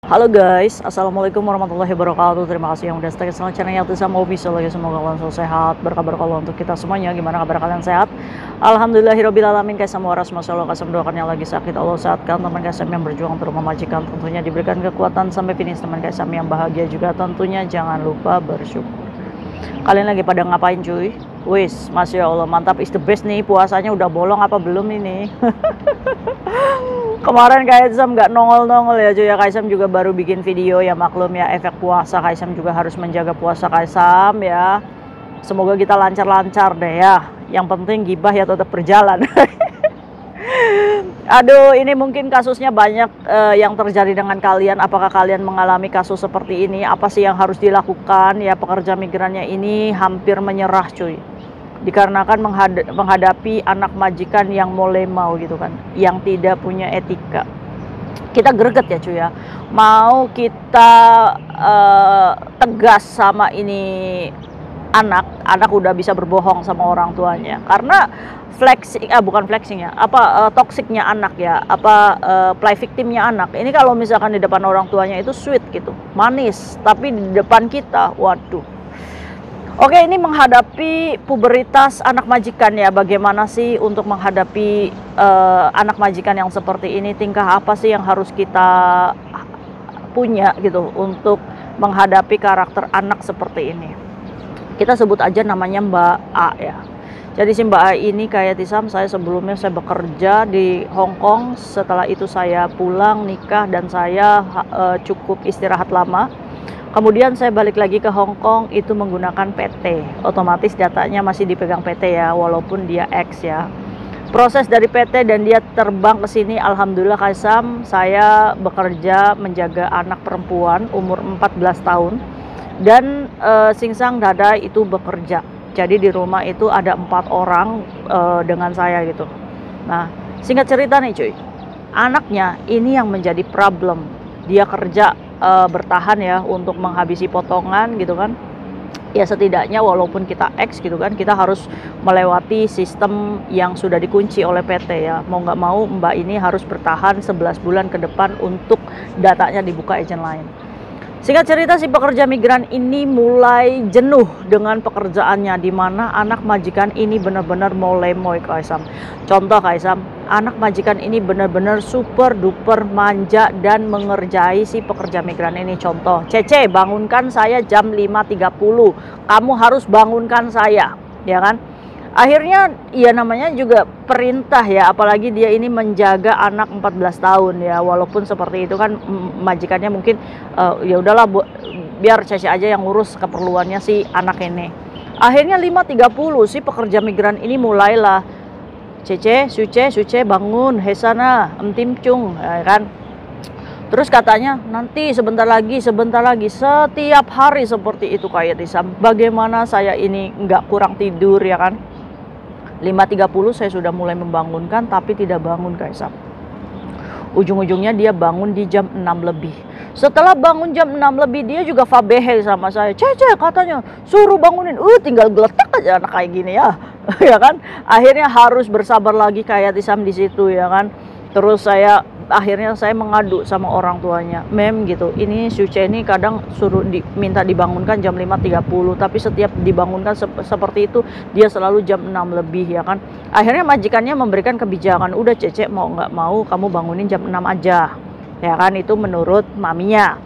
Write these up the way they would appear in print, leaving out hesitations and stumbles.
Halo guys, assalamualaikum warahmatullahi wabarakatuh. Terima kasih yang udah stay channel Yatisam Official lagi. Semoga kalian selalu sehat. Berkabar kalau untuk kita semuanya, gimana kabar kalian sehat? Alhamdulillahirobbilalamin. Kaisam waras masyaallah. Kaisam doakan yang lagi sakit Allah sehatkan. Teman Kaisam yang berjuang untuk memajikan tentunya diberikan kekuatan sampai finish. Teman Kaisam yang bahagia juga tentunya jangan lupa bersyukur. Kalian lagi pada ngapain cuy? Wis, masya Allah mantap, is the best nih. Puasanya udah bolong apa belum ini? Kemarin Kaisam nggak nongol-nongol ya cuy ya. Kaisam juga baru bikin video ya, maklum ya, efek puasa. Kaisam juga harus menjaga puasa Kaisam ya. Semoga kita lancar-lancar deh ya. Yang penting gibah ya tetap berjalan. Aduh, ini mungkin kasusnya banyak yang terjadi dengan kalian. Apakah kalian mengalami kasus seperti ini? Apa sih yang harus dilakukan? Ya, pekerja migrannya ini hampir menyerah cuy. Dikarenakan menghadapi anak majikan yang mulai mau gitu kan, yang tidak punya etika. Kita greget ya cuy ya. Mau kita tegas sama ini anak udah bisa berbohong sama orang tuanya karena bukan flexing ya, toksiknya anak ya, play victimnya anak ini. Kalau misalkan di depan orang tuanya itu sweet gitu, manis, tapi di depan kita waduh. Oke, ini menghadapi puberitas anak majikan ya. Bagaimana sih untuk menghadapi anak majikan yang seperti ini? Tingkah apa sih yang harus kita punya gitu untuk menghadapi karakter anak seperti ini? Kita sebut aja namanya Mbak A ya. Jadi si Mbak A ini kayak Tisam, sebelumnya saya bekerja di Hong Kong. Setelah itu saya pulang nikah dan saya cukup istirahat lama. Kemudian saya balik lagi ke Hong Kong itu menggunakan PT. Otomatis datanya masih dipegang PT ya, walaupun dia X ya. Proses dari PT dan dia terbang ke sini, alhamdulillah Kaisam, saya bekerja menjaga anak perempuan umur 14 tahun. Dan Singsang Dada itu bekerja. Jadi di rumah itu ada 4 orang dengan saya gitu. Nah, singkat cerita nih cuy, anaknya ini yang menjadi problem. Dia kerja bertahan ya untuk menghabisi potongan gitu kan. Ya setidaknya walaupun kita X gitu kan, kita harus melewati sistem yang sudah dikunci oleh PT ya. Mau nggak mau Mbak ini harus bertahan 11 bulan ke depan untuk datanya dibuka agent lain. Singkat cerita, si pekerja migran ini mulai jenuh dengan pekerjaannya, di mana anak majikan ini benar-benar molemoy Kaisam. Contoh Kaisam, anak majikan ini benar-benar super duper manja dan mengerjai si pekerja migran ini. Contoh, Cece bangunkan saya jam 5.30, kamu harus bangunkan saya, ya kan? Akhirnya ya namanya juga perintah ya, apalagi dia ini menjaga anak 14 tahun ya. Walaupun seperti itu kan majikannya mungkin ya udahlah biar Cece aja yang ngurus keperluannya si anak ini. Akhirnya 5.30 si pekerja migran ini mulailah, Cece, Suce bangun, hesana, emtimcung ya kan. Terus katanya nanti sebentar lagi. Setiap hari seperti itu kayak Tisam. Bagaimana saya ini nggak kurang tidur ya kan. 5.30 saya sudah mulai membangunkan tapi tidak bangun Kaisam. Ujung-ujungnya dia bangun di jam 6 lebih. Setelah bangun jam 6 lebih dia juga fabehe sama saya. Cece katanya suruh bangunin. Tinggal geletak aja anak kayak gini ya. Ya kan? Akhirnya harus bersabar lagi kayak Tisam di situ ya kan. Terus akhirnya saya mengadu sama orang tuanya, Mem gitu, ini Suce ini kadang suruh minta dibangunkan jam 5.30, tapi setiap dibangunkan seperti itu dia selalu jam 6 lebih ya kan. Akhirnya majikannya memberikan kebijakan, udah Cece mau nggak mau kamu bangunin jam 6 aja ya kan, itu menurut maminya.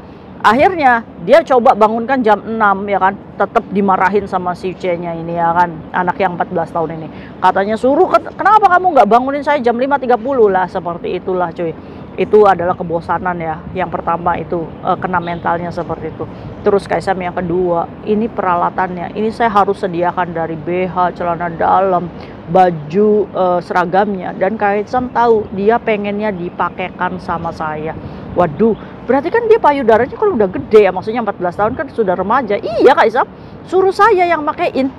Akhirnya dia coba bangunkan jam 6 ya kan, tetap dimarahin sama si C-nya ini ya kan, anak yang 14 tahun ini. Katanya suruh, kenapa kamu nggak bangunin saya jam 5.30 lah, seperti itulah cuy. Itu adalah kebosanan ya, yang pertama itu kena mentalnya seperti itu. Terus Kaisam yang kedua, ini peralatannya, ini saya harus sediakan dari BH, celana dalam, baju, seragamnya. Dan Kaisam tahu dia pengennya dipakaikan sama saya. Waduh, berarti kan dia payudaranya kalau udah gede ya, maksudnya 14 tahun kan sudah remaja. Iya Kaisam, suruh saya yang makein.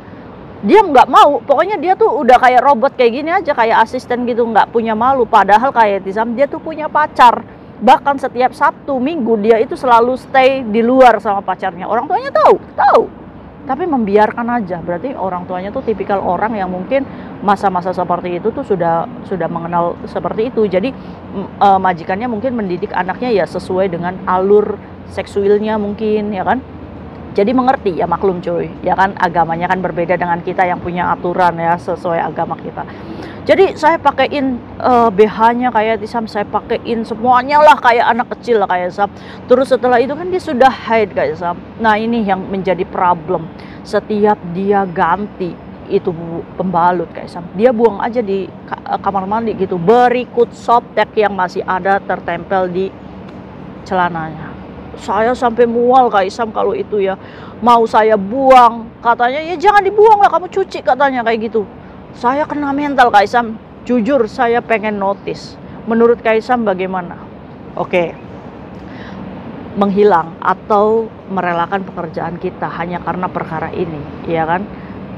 Dia nggak mau, pokoknya dia tuh udah kayak robot kayak gini aja, kayak asisten gitu, nggak punya malu. Padahal kayak Tisam dia tuh punya pacar. Bahkan setiap Sabtu Minggu dia itu selalu stay di luar sama pacarnya. Orang tuanya tahu. tapi membiarkan aja. Berarti orang tuanya tuh tipikal orang yang mungkin masa-masa seperti itu tuh sudah mengenal seperti itu. Jadi majikannya mungkin mendidik anaknya ya sesuai dengan alur seksualnya mungkin, ya kan. Jadi mengerti, ya maklum cuy, ya kan, agamanya kan berbeda dengan kita yang punya aturan ya sesuai agama kita. Jadi saya pakein BH-nya kayak Isam, saya pakein semuanya lah kayak anak kecil lah kayak Isam. Terus setelah itu kan dia sudah haid kayak Isam. Nah ini yang menjadi problem. Setiap dia ganti itu pembalut kayak Isam, dia buang aja di kamar mandi gitu, berikut softtek yang masih ada tertempel di celananya. Saya sampai mual Kak Isam kalau itu ya. Mau saya buang, katanya ya jangan dibuang lah, kamu cuci katanya kayak gitu. Saya kena mental Kak Isam. Jujur saya pengen notice. Menurut Kak Isam bagaimana? Oke. Menghilang atau merelakan pekerjaan kita hanya karena perkara ini, ya kan?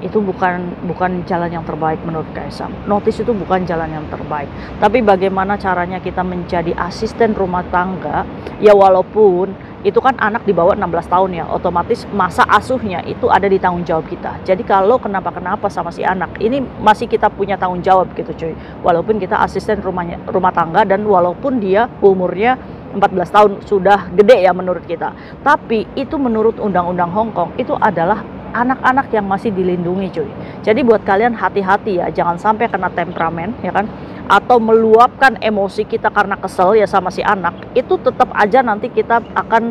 Itu bukan jalan yang terbaik menurut Kak Isam. Notice itu bukan jalan yang terbaik. Tapi bagaimana caranya kita menjadi asisten rumah tangga? Ya walaupun itu kan anak di bawah 16 tahun ya, otomatis masa asuhnya itu ada di tanggung jawab kita. Jadi kalau kenapa-kenapa sama si anak, ini masih kita punya tanggung jawab gitu cuy. Walaupun kita asisten rumah tangga dan walaupun dia umurnya 14 tahun sudah gede ya menurut kita. Tapi itu menurut undang-undang Hong Kong itu adalah anak-anak yang masih dilindungi cuy. Jadi buat kalian hati-hati ya, jangan sampai kena temperamen ya kan, atau meluapkan emosi kita karena kesel ya sama si anak. Itu tetap aja nanti kita akan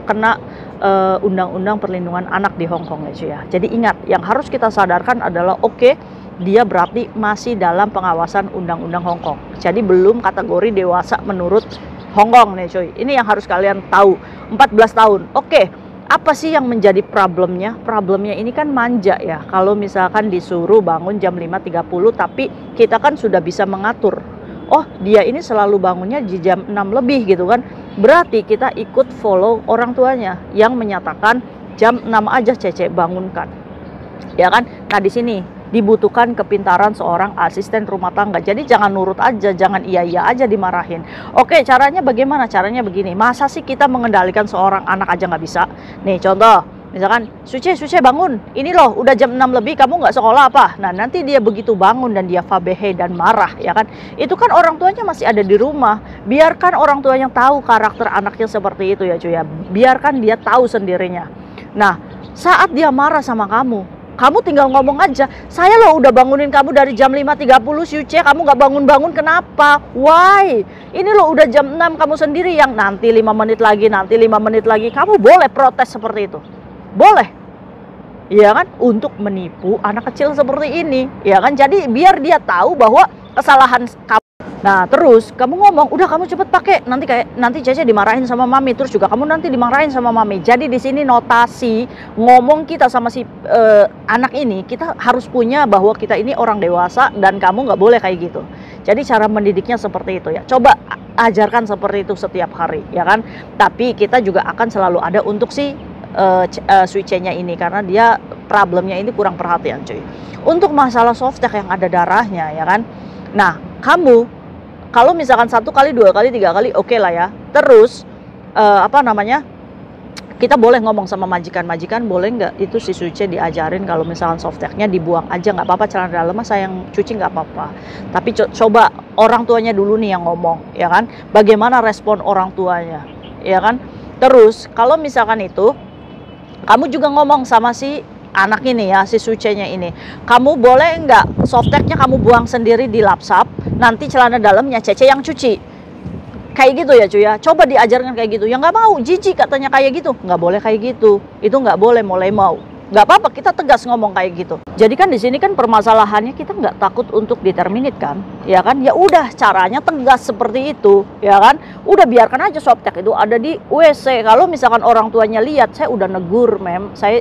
kena undang-undang perlindungan anak di Hong Kong ya cuy ya. Jadi ingat, yang harus kita sadarkan adalah oke, dia berarti masih dalam pengawasan undang-undang Hong Kong. Jadi belum kategori dewasa menurut Hong Kong nih cuy. Ini yang harus kalian tahu. 14 tahun. Oke. Apa sih yang menjadi problemnya? Problemnya ini kan manja ya. Kalau misalkan disuruh bangun jam 5.30 tapi kita kan sudah bisa mengatur. Oh, dia ini selalu bangunnya di jam 6 lebih gitu kan. Berarti kita ikut follow orang tuanya yang menyatakan jam 6 aja Cece bangunkan. Ya kan? Nah, di sini dibutuhkan kepintaran seorang asisten rumah tangga. Jadi jangan nurut aja, jangan iya-iya aja dimarahin. Oke, caranya bagaimana? Caranya begini. Masa sih kita mengendalikan seorang anak aja nggak bisa? Nih contoh, misalkan, Suce bangun. Ini loh, udah jam 6 lebih, kamu nggak sekolah apa? Nah, nanti dia begitu bangun dan dia fabehe dan marah, ya kan? Itu kan orang tuanya masih ada di rumah. Biarkan orang tuanya tahu karakter anaknya seperti itu ya cuy ya. Biarkan dia tahu sendirinya. Nah, saat dia marah sama kamu tinggal ngomong aja, saya loh udah bangunin kamu dari jam 5.30 Suce, kamu nggak bangun-bangun kenapa? Why? Ini loh udah jam 6 kamu sendiri yang nanti 5 menit lagi, nanti 5 menit lagi. Kamu boleh protes seperti itu. Boleh. Iya kan? Untuk menipu anak kecil seperti ini. Ya kan? Jadi biar dia tahu bahwa kesalahan kamu. Nah terus kamu ngomong, udah kamu cepet pakai, nanti Cece dimarahin sama mami, terus juga kamu nanti dimarahin sama mami. Jadi di sini notasi ngomong kita sama si anak ini, kita harus punya bahwa kita ini orang dewasa dan kamu nggak boleh kayak gitu. Jadi cara mendidiknya seperti itu ya. Coba ajarkan seperti itu setiap hari ya kan. Tapi kita juga akan selalu ada untuk si Suce-nya ini karena dia problemnya ini kurang perhatian cuy. Untuk masalah softtek yang ada darahnya ya kan. Nah kamu kalau misalkan 1 kali, 2 kali, 3 kali oke lah ya. Terus kita boleh ngomong sama majikan boleh nggak itu si Suce diajarin kalau misalkan softteknya dibuang aja, nggak apa-apa, celana dalam saya yang cuci nggak apa-apa. Tapi coba orang tuanya dulu nih yang ngomong ya kan. Bagaimana respon orang tuanya ya kan. Terus kalau misalkan itu kamu juga ngomong sama si anak ini ya, si Suce-nya ini, kamu boleh nggak softteknya kamu buang sendiri di lapsap, nanti celana dalamnya Cece yang cuci. Kayak gitu ya cuy ya. Coba diajarkan kayak gitu. Ya nggak mau, jijik katanya kayak gitu. Nggak boleh kayak gitu. Itu nggak boleh, mulai mau. Nggak apa-apa, kita tegas ngomong kayak gitu. Jadi kan di sini kan permasalahannya kita nggak takut untuk diterminate kan, ya kan? Ya udah, caranya tegas seperti itu, ya kan? Udah biarkan aja softtek itu ada di WC. Kalau misalkan orang tuanya lihat, saya udah negur, saya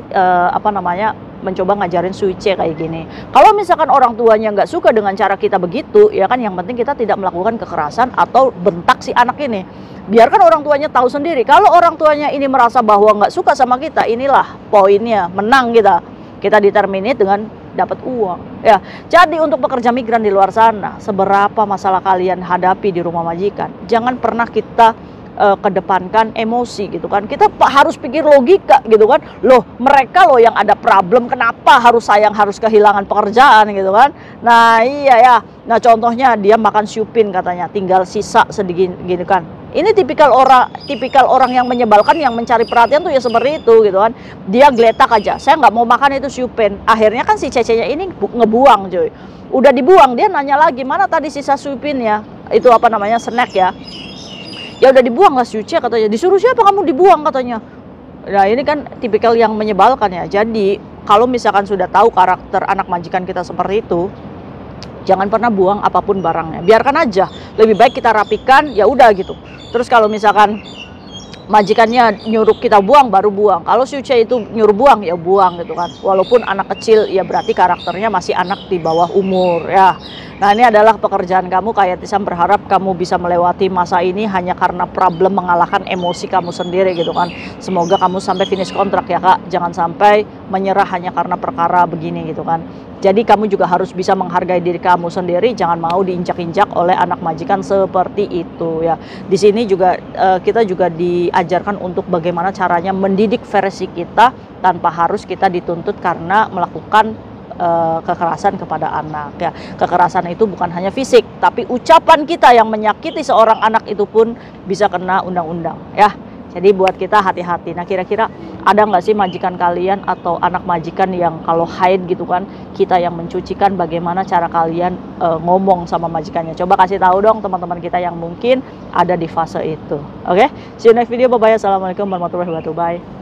mencoba ngajarin Suce kayak gini. Kalau misalkan orang tuanya nggak suka dengan cara kita begitu, ya kan? Yang penting kita tidak melakukan kekerasan atau bentak si anak ini. Biarkan orang tuanya tahu sendiri. Kalau orang tuanya ini merasa bahwa nggak suka sama kita, inilah poinnya, menang kita. Kita diterminate dengan dapat uang. Ya, jadi untuk pekerja migran di luar sana, seberapa masalah kalian hadapi di rumah majikan, jangan pernah kita kedepankan emosi gitu kan. Kita harus pikir logika gitu kan. Loh, mereka loh yang ada problem, kenapa harus sayang harus kehilangan pekerjaan gitu kan. Nah iya ya, nah contohnya dia makan supin katanya, tinggal sisa sedikit gini kan. Ini tipikal orang yang menyebalkan, yang mencari perhatian tuh ya seperti itu gitu kan. Dia geletak aja, saya nggak mau makan itu supin. Akhirnya kan si cecenya ini ngebuang cuy. Udah dibuang, dia nanya lagi, mana tadi sisa supinnya? Itu apa namanya, snack ya. Ya udah dibuang lah Suce katanya. Disuruh siapa kamu dibuang katanya. Nah ini kan tipikal yang menyebalkan ya. Jadi kalau misalkan sudah tahu karakter anak majikan kita seperti itu, jangan pernah buang apapun barangnya. Biarkan aja. Lebih baik kita rapikan, ya udah gitu. Terus kalau misalkan majikannya nyuruh kita buang, baru buang. Kalau Suce itu nyuruh buang, ya buang gitu kan. Walaupun anak kecil, ya berarti karakternya masih anak di bawah umur ya. Nah ini adalah pekerjaan kamu. Kayak Tisam berharap kamu bisa melewati masa ini hanya karena problem mengalahkan emosi kamu sendiri gitu kan. Semoga kamu sampai finish kontrak ya kak. Jangan sampai menyerah hanya karena perkara begini gitu kan. Jadi kamu juga harus bisa menghargai diri kamu sendiri. Jangan mau diinjak-injak oleh anak majikan seperti itu ya. Di sini juga kita juga diajarkan untuk bagaimana caranya mendidik versi kita tanpa harus kita dituntut karena melakukan kekerasan kepada anak ya. Kekerasan itu bukan hanya fisik, tapi ucapan kita yang menyakiti seorang anak itu pun bisa kena undang-undang ya. Jadi buat kita hati-hati. Nah kira-kira ada nggak sih majikan kalian atau anak majikan yang kalau haid gitu kan, kita yang mencucikan, bagaimana cara kalian ngomong sama majikannya? Coba kasih tahu dong teman-teman kita yang mungkin ada di fase itu. Oke, see you next video, bye bye. Assalamualaikum warahmatullahi wabarakatuh. Bye.